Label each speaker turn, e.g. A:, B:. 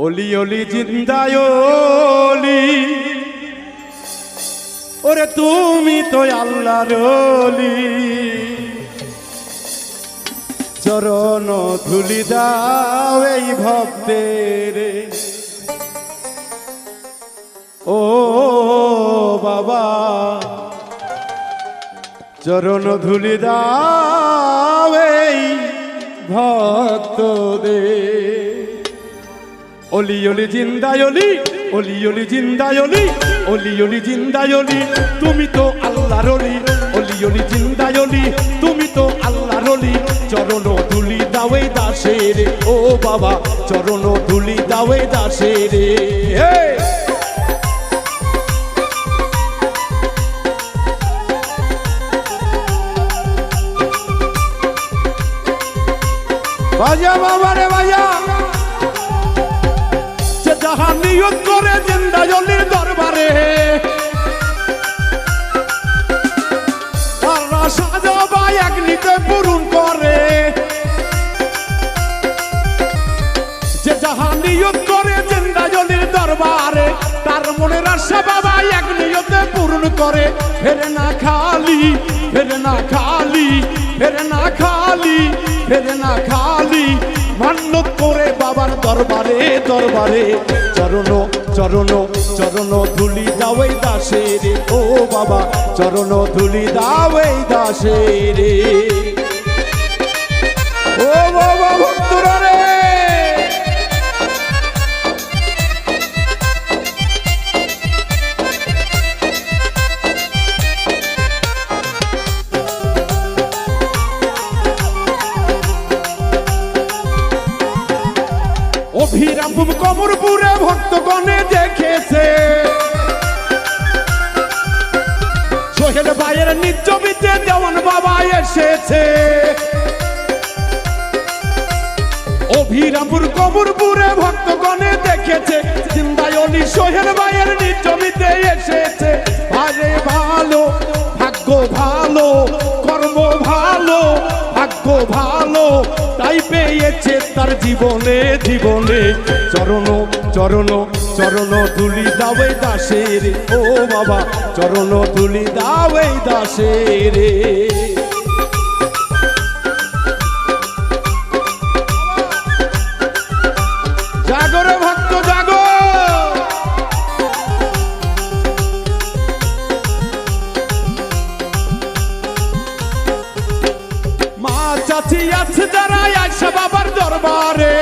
A: ওলি ওলি জিন্দায় ওলি, ওরে তুমি তো আল্লাহর ওলি। চরণ ধুলি দাও এই ভক্তের, ও বাবা চরণ ধুলি দাও এই ভক্তদের। ওলি ওলি জিন্দায় ওলি, ওলি ওলি জিন্দায় ওলি, ওলি ওলি জিন্দায় ওলি, তুমি তো আল্লাহর ওলি। ওলি ওলি জিন্দায় ওলি, তুমি তো আল্লাহর ওলি। চরণ ধুলি দাও এই দাসের, ও বাবা চরণ ধুলি দাও এই দাসের। বাজা বাবা রে বাজা, যে যাহা নিয়ত করে জিন্দায় ওলির দরবারে, তার সাজাবা এক নিতে পূরণ করে। যে যাহা নিয়ত করে জিন্দায় ওলির দরবারে, তার মনের আশা বাবা এক নিয়তে পূরণ করে। ফেরে না খালি, ফেরে না খালি, ফেরে না খালি, ফেরে না খালি, মান্যত করে বাবার দরবারে দরবারে। চরণ চরণ চরণ ধুলি দাও এই দাসের, ও বাবা চরণ ধুলি দাও এই দাসের। ও বাবা ভক্তরা রে, অভিরামপুর কমরপুরে ভক্তগণে দেখেছে, সোহেল ভাইয়ের নিজ জমিতে দেওয়ান বাবা এসেছে। অভিরামপুর কমরপুরে ভক্তগণে দেখেছে, জিন্দায় ওলি সোহেল ভাইয়ের নিজ জমিতে এসেছে। আরে ভালো ভাগ্য ভালো, কর্ম ভালো, ভাগ্য ভালো, তাই পেয়েছে তার জীবনে জীবনে। চরণ চরণ চরণ ধুলি দাও এই দাসের, ও বাবা চরণ ধুলি দাও এই দাসের। জাগরে ভক্ত জাগো, মা চাচি আছে যারা আয়সা বাবার দরবারে,